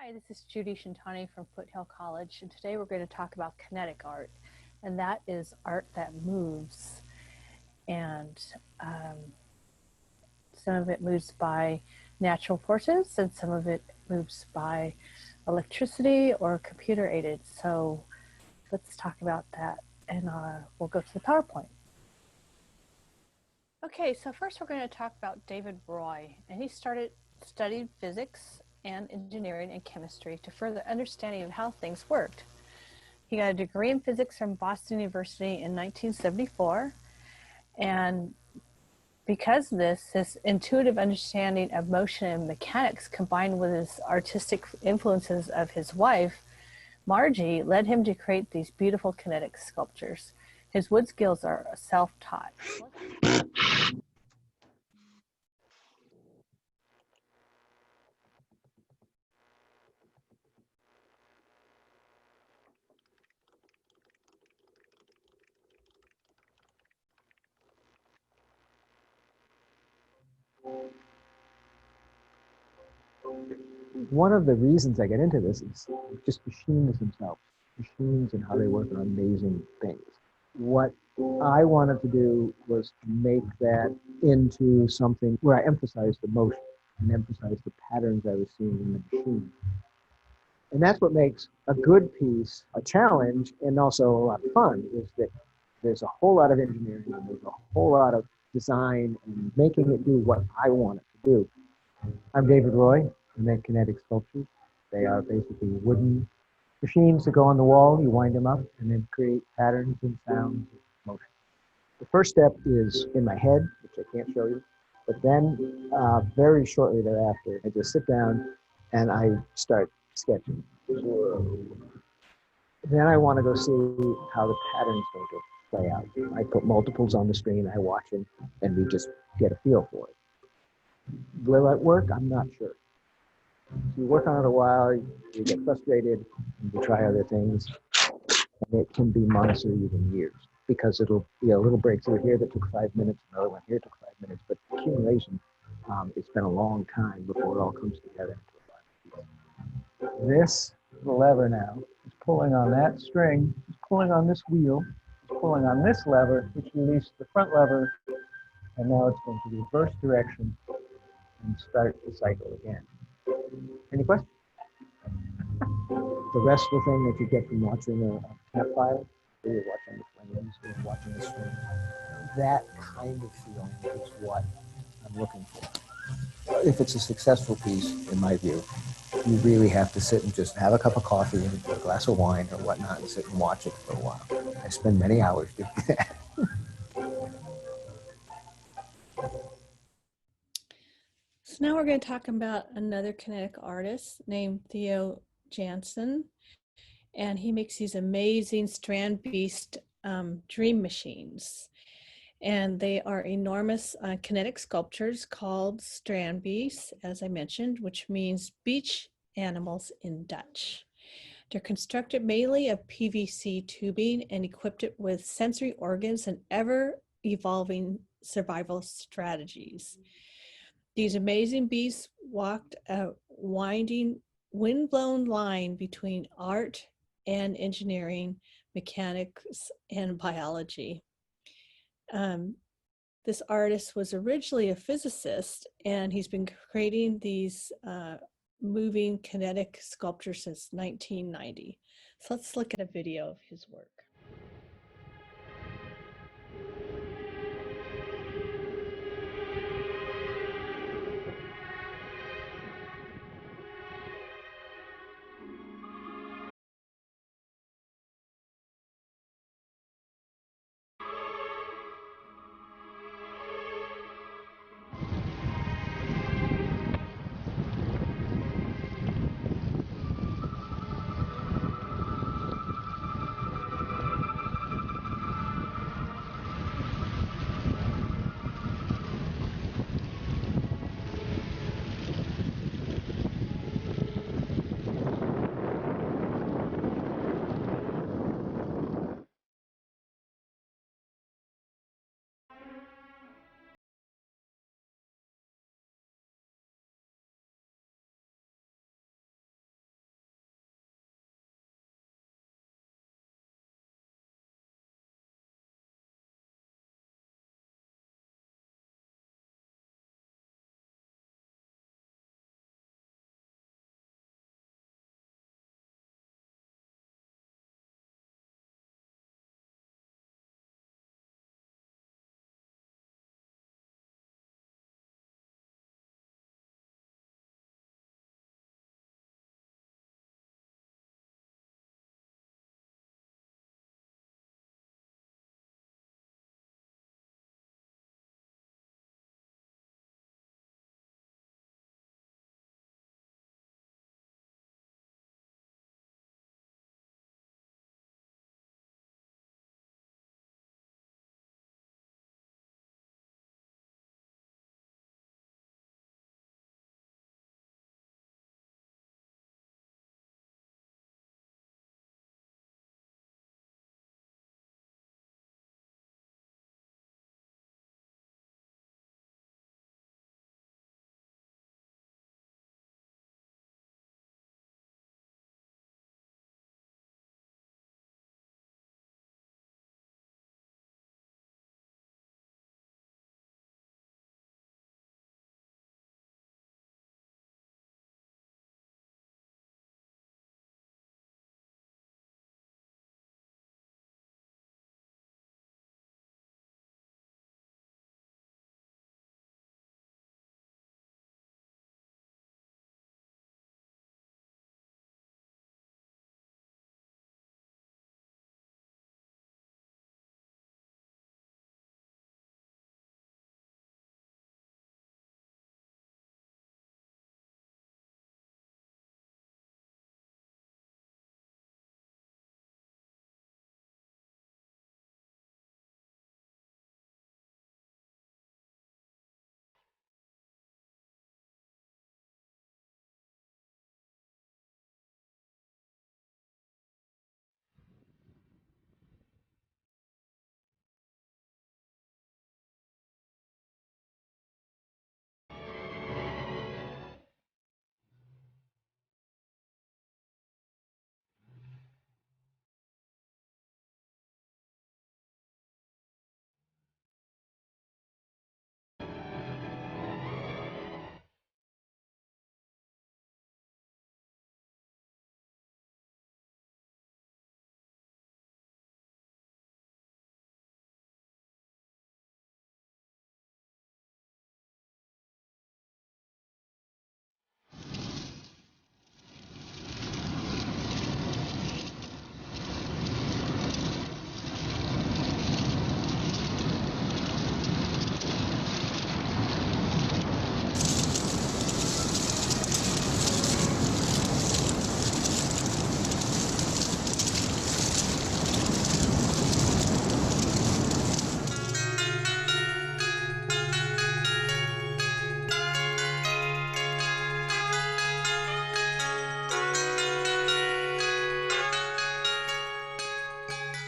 Hi, this is Judy Shintani from Foothill College, and today we're going to talk about kinetic art, and that is art that moves. And some of it moves by natural forces, and some of it moves by electricity or computer aided. So let's talk about that, and we'll go to the PowerPoint. Okay, so first we're going to talk about David Roy, and he studied physics and engineering and chemistry to further understanding of how things worked. He got a degree in physics from Boston University in 1974, and because of this, his intuitive understanding of motion and mechanics combined with his artistic influences of his wife, Margie, led him to create these beautiful kinetic sculptures. His wood skills are self-taught. One of the reasons I get into this is just machines themselves. Machines and how they work are amazing things. What I wanted to do was to make that into something where I emphasize the motion and emphasize the patterns I was seeing in the machine. And that's what makes a good piece a challenge and also a lot of fun, is that there's a whole lot of engineering and there's a whole lot of design and making it do what I want it to do. I'm David Roy. I make kinetic sculptures. They are basically wooden machines that go on the wall. You wind them up and then create patterns and sounds and motion. The first step is in my head, which I can't show you. But then very shortly thereafter, I just sit down and I start sketching. Whoa. Then I want to go see how the pattern's going to play out. I put multiples on the screen, I watch them, and we just get a feel for it. Will it work? I'm not sure. You work on it a while, you get frustrated, and you try other things, and it can be months or even years, because it'll be a little breakthrough here that took 5 minutes, another one here took 5 minutes, but accumulation, it's been a long time before it all comes together into a final piece. This lever now is pulling on that string, it's pulling on this wheel, it's pulling on this lever, which released the front lever, and now it's going to reverse direction and start the cycle again. Any questions? The restful thing that you get from watching a campfire, or you're watching the flames, or watching the stream, that kind of feeling is what I'm looking for. If it's a successful piece, in my view, you really have to sit and just have a cup of coffee and a glass of wine or whatnot and sit and watch it for a while. I spend many hours doing that. So now we're going to talk about another kinetic artist named Theo Jansen, and he makes these amazing strand beast dream machines, and they are enormous kinetic sculptures called strand beasts, as I mentioned, which means beach animals in Dutch. They're constructed mainly of PVC tubing and equipped it with sensory organs and ever-evolving survival strategies. These amazing beasts walked a winding, wind-blown line between art and engineering, mechanics, and biology. This artist was originally a physicist, and he's been creating these moving kinetic sculptures since 1990. So let's look at a video of his work.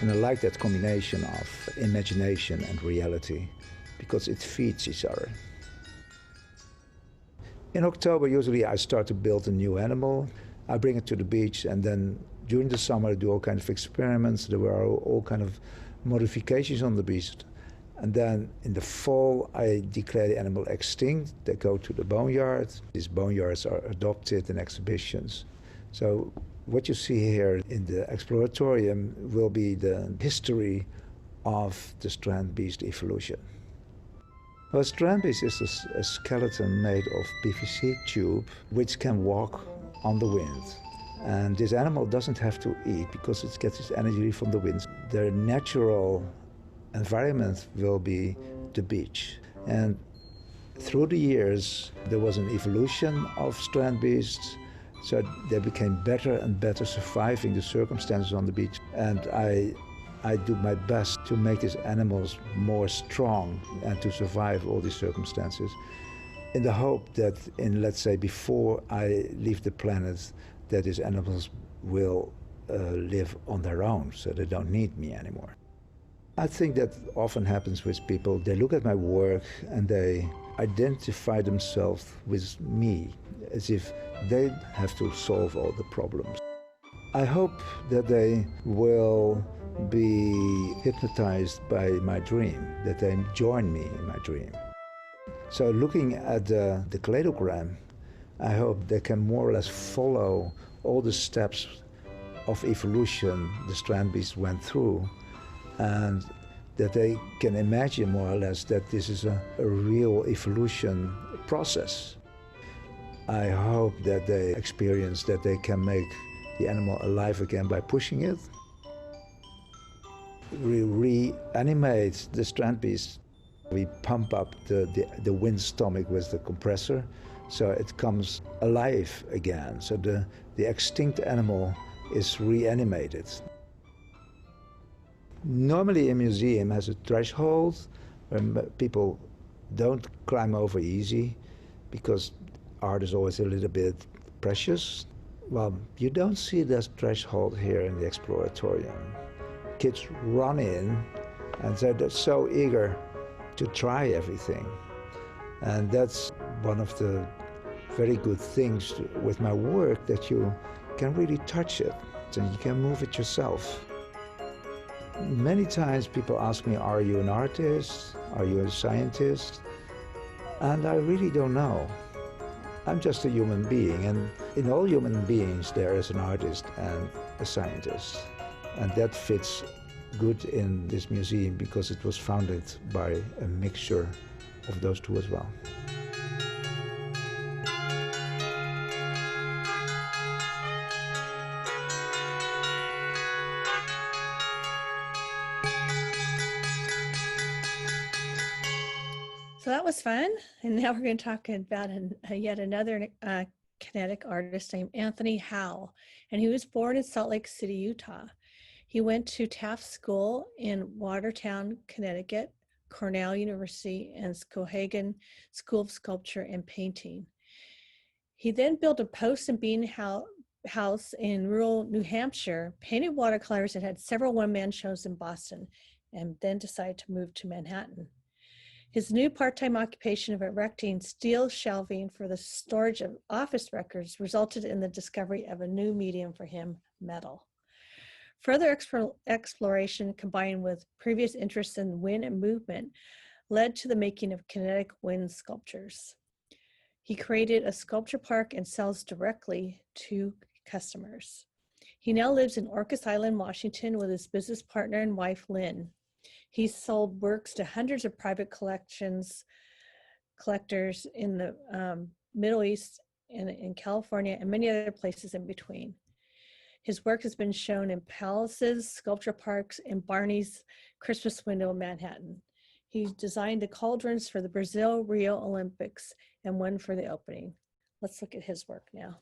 And I like that combination of imagination and reality because it feeds each other. In October, usually I start to build a new animal. I bring it to the beach, and then during the summer I do all kinds of experiments. There were all kinds of modifications on the beast. And then in the fall, I declare the animal extinct. They go to the boneyard. These boneyards are adopted in exhibitions. So what you see here in the exploratorium will be the history of the strand beast evolution. Well, a strand beast is a skeleton made of PVC tube which can walk on the wind. And this animal doesn't have to eat because it gets its energy from the wind. Their natural environment will be the beach. And through the years, there was an evolution of strand beasts. So they became better and better surviving the circumstances on the beach. And I do my best to make these animals more strong and to survive all these circumstances in the hope that let's say, before I leave the planet, that these animals will live on their own, so they don't need me anymore. I think that often happens with people. They look at my work and they identify themselves with me, as if they have to solve all the problems. I hope that they will be hypnotized by my dream, that they join me in my dream. So looking at the cladogram, I hope they can more or less follow all the steps of evolution the strand beast went through, and that they can imagine more or less that this is a real evolution process. I hope that they experience that they can make the animal alive again by pushing it. We reanimate the strand beast. We pump up the wind stomach with the compressor, so it comes alive again. So the extinct animal is reanimated. Normally a museum has a threshold where people don't climb over easy because art is always a little bit precious. Well, you don't see that threshold here in the exploratorium. Kids run in and they're so eager to try everything. And that's one of the very good things with my work, that you can really touch it and you can move it yourself. Many times people ask me, are you an artist? Are you a scientist? And I really don't know. I'm just a human being, and in all human beings there is an artist and a scientist. And that fits good in this museum because it was founded by a mixture of those two as well. So that was fun. And now we're going to talk about yet another kinetic artist named Anthony Howe. And he was born in Salt Lake City, Utah. He went to Taft School in Watertown, Connecticut, Cornell University, and Skowhegan School of Sculpture and Painting. He then built a post and bean house in rural New Hampshire, painted watercolors, and had several one-man shows in Boston, and then decided to move to Manhattan. His new part-time occupation of erecting steel shelving for the storage of office records resulted in the discovery of a new medium for him, metal. Further exploration combined with previous interests in wind and movement led to the making of kinetic wind sculptures. He created a sculpture park and sells directly to customers. He now lives in Orcas Island, Washington with his business partner and wife, Lynn. He's sold works to hundreds of private collectors in the Middle East and in California and many other places in between. His work has been shown in palaces, sculpture parks, and Barney's Christmas window in Manhattan. He designed the cauldrons for the Brazil Rio Olympics and one for the opening. Let's look at his work now.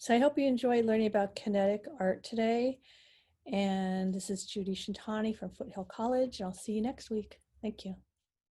So I hope you enjoyed learning about kinetic art today. And this is Judy Shintani from Foothill College. And I'll see you next week. Thank you.